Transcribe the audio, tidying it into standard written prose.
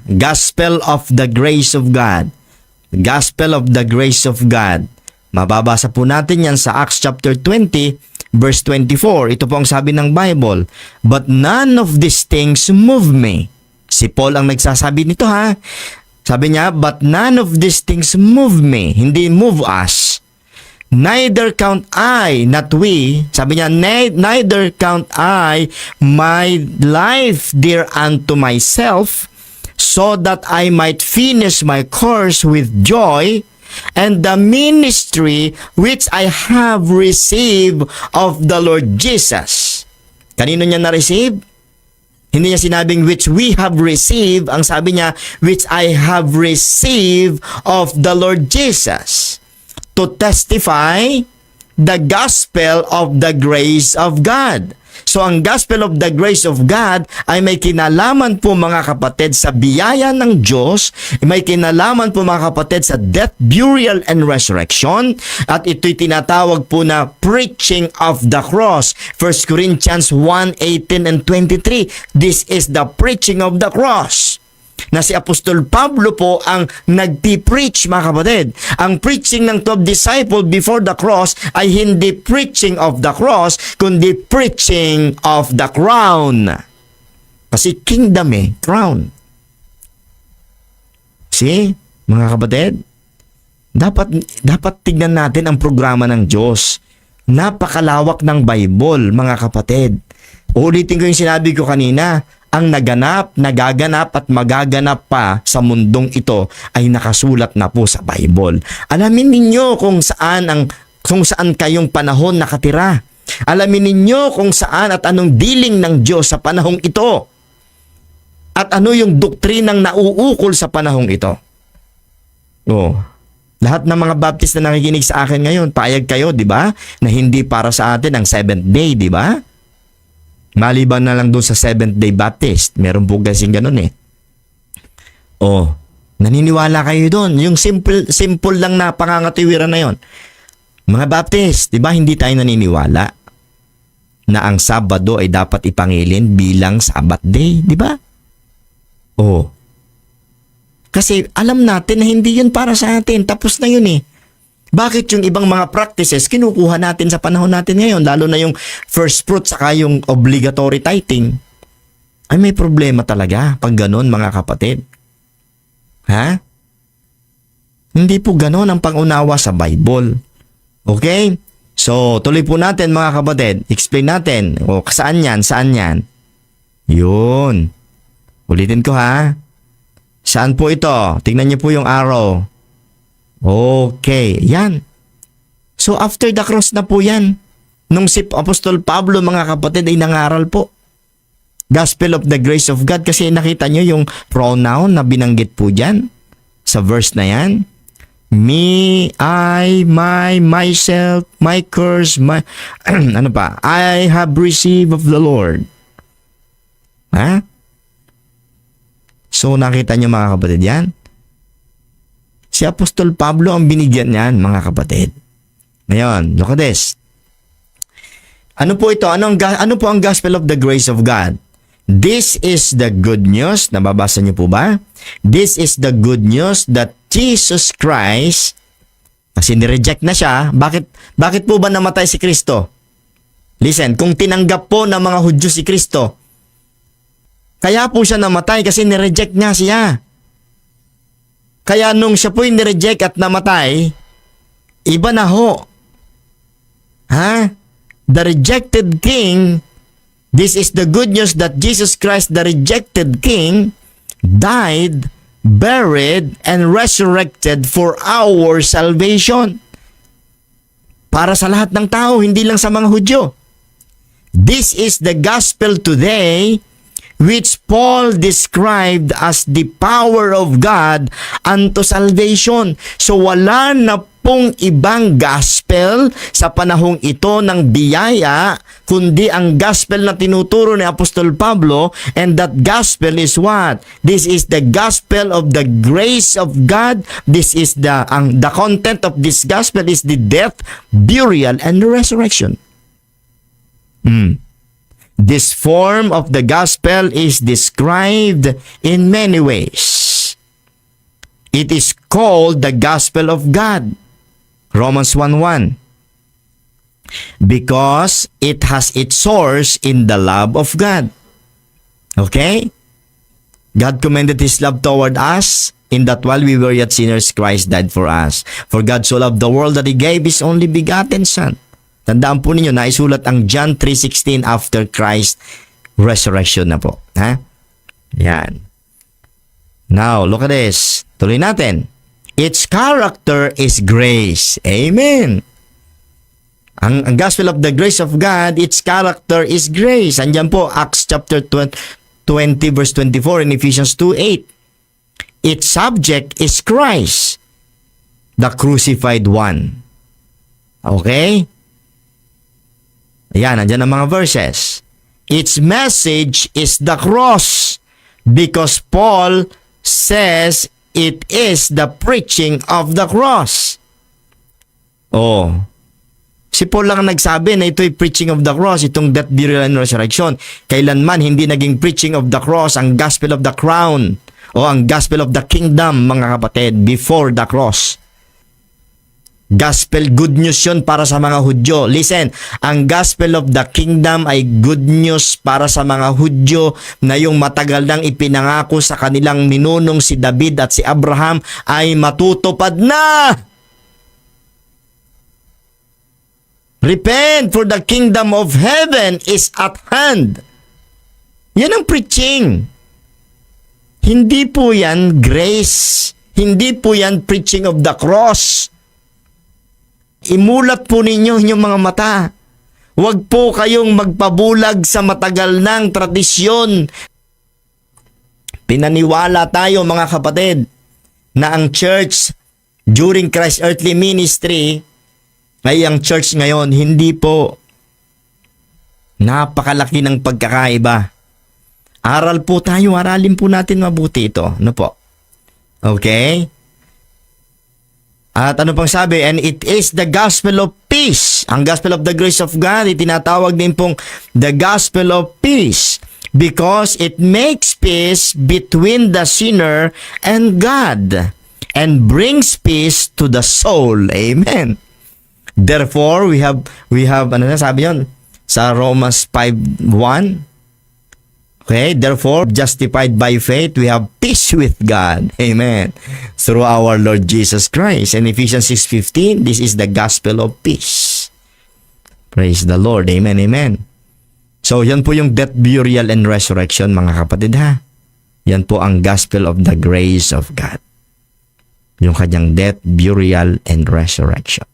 Gospel of the grace of God. Gospel of the grace of God. Mababasa po natin yan sa Acts chapter 20, verse 24. Ito po ang sabi ng Bible. But none of these things move me. Si Paul ang nagsasabi nito ha. Sabi niya, but none of these things move me. Hindi move us. Neither count I, not we. Sabi niya, neither count I my life dear unto myself, so that I might finish my course with joy, and the ministry which I have received of the Lord Jesus. Kanino niya na-receive? Hindi niya sinabing which we have received. Ang sabi niya, which I have received of the Lord Jesus, to testify the gospel of the grace of God. So ang gospel of the grace of God ay may kinalaman po mga kapatid sa biyaya ng Diyos, may kinalaman po mga kapatid sa death, burial, and resurrection, at ito'y tinatawag po na preaching of the cross. 1 Corinthians 1:18 and 23. This is the preaching of the cross. Na si Apostol Pablo po ang nagpi-preach mga kapatid. Ang preaching ng 12 disciples before the cross ay hindi preaching of the cross, kundi preaching of the crown. Kasi kingdom crown. See, mga kapatid, dapat tignan natin ang programa ng Diyos. Napakalawak ng Bible, mga kapatid. Ulitin ko yung sinabi ko kanina, ang naganap, nagaganap at magaganap pa sa mundong ito ay nakasulat na po sa Bible. Alamin ninyo kung saan kayong panahon nakatira. Alamin ninyo kung saan at anong dealing ng Diyos sa panahong ito. At ano yung doktrinang nauukol sa panahong ito. Lahat ng mga Baptist na nakikinig sa akin ngayon, payag kayo, di ba? Na hindi para sa atin ang 7th day, di ba? Maliban na lang doon sa Seventh Day Baptist. Meron po kasing ganun naniniwala kayo doon. Yung simple lang na pangangatiwiran na yon. Mga Baptist, di ba hindi tayo naniniwala na ang Sabado ay dapat ipangilin bilang Sabbath Day, di ba? Kasi alam natin na hindi yun para sa atin. Tapos na yun Bakit yung ibang mga practices kinukuha natin sa panahon natin ngayon, lalo na yung first fruit saka yung obligatory tithing? Ay may problema talaga pag ganun mga kapatid. Ha? Hindi po ganun ang pangunawa sa Bible. Okay? So, tuloy po natin mga kapatid. Explain natin. Saan yan? Saan yan? Yun. Ulitin ko ha. Saan po ito? Tingnan niyo po yung arrow. Okay, yan. So after the cross na po yan. Nung si Apostol Pablo mga kapatid ay nangaral po. Gospel of the grace of God, kasi nakita nyo yung pronoun na binanggit po dyan sa verse na yan. Me, I, my, myself, my curse, my... I have received of the Lord. Ha? So nakita nyo mga kapatid yan? Si Apostol Pablo ang binigyan niyan, mga kapatid. Ngayon, look at this. Ano po ito? Ano po ang gospel of the grace of God? This is the good news. Nababasa niyo po ba? This is the good news that Jesus Christ, kasi nireject na siya. Bakit po ba namatay si Kristo? Listen, kung tinanggap po ng mga Hudyo si Kristo, kaya po siya namatay kasi nireject nga siya. Kaya nung siya po'y nireject at namatay, iba na ho. Ha? The rejected king, this is the good news that Jesus Christ, the rejected king, died, buried, and resurrected for our salvation. Para sa lahat ng tao, hindi lang sa mga Hudyo. This is the gospel today, which Paul described as the power of God unto salvation. So wala na pong ibang gospel sa panahong ito ng biyaya, kundi ang gospel na tinuturo ni Apostol Pablo, and that gospel is what? This is the gospel of the grace of God. This is the content of this gospel is the death, burial, and resurrection. This form of the gospel is described in many ways. It is called the gospel of God. Romans 1:1. Because it has its source in the love of God. Okay? God commended His love toward us in that while we were yet sinners, Christ died for us. For God so loved the world that He gave His only begotten Son. Tandaan po ninyo, naisulat ang John 3:16 after Christ resurrection na po. Ha? Yan. Now, look at this. Tuloy natin. Its character is grace. Amen. Ang gospel of the grace of God, its character is grace. Andyan po, Acts chapter 20 verse 24 and Ephesians 2:8. Its subject is Christ, the crucified one. Okay? Ayan, andyan ang mga verses. Its message is the cross because Paul says it is the preaching of the cross. Oh, si Paul lang nagsabi na ito'y preaching of the cross, itong death, burial, and resurrection. Kailanman hindi naging preaching of the cross ang gospel of the crown o ang gospel of the kingdom, mga kapatid, before the cross. Gospel, good news yun para sa mga Hudyo. Listen, ang gospel of the kingdom ay good news para sa mga Hudyo na yung matagal nang ipinangako sa kanilang ninunong si David at si Abraham ay matutupad na. Repent, for the kingdom of heaven is at hand. Yan ang preaching. Hindi po yan grace. Hindi po yan preaching of the cross. Imulat po ninyo inyong mga mata. Huwag po kayong magpabulag sa matagal ng tradisyon. Pinaniwala tayo, mga kapatid, na ang church during Christ's earthly ministry ay ang church ngayon. Hindi po. Napakalaki ng pagkakaiba. Aral po tayo, aralin po natin mabuti ito. Ano po? Okay? At ano pang sabi? And it is the gospel of peace. Ang gospel of the grace of God, itinatawag din pong the gospel of peace because it makes peace between the sinner and God and brings peace to the soul. Amen. Therefore, we have ano na sabi yun? Sa Romans 5:1. Okay, therefore, justified by faith, we have peace with God. Amen. Through our Lord Jesus Christ. And Ephesians 6:15, this is the gospel of peace. Praise the Lord. Amen, amen. So, yan po yung death, burial, and resurrection, mga kapatid, ha? Yan po ang gospel of the grace of God. Yung kanyang death, burial, and resurrection.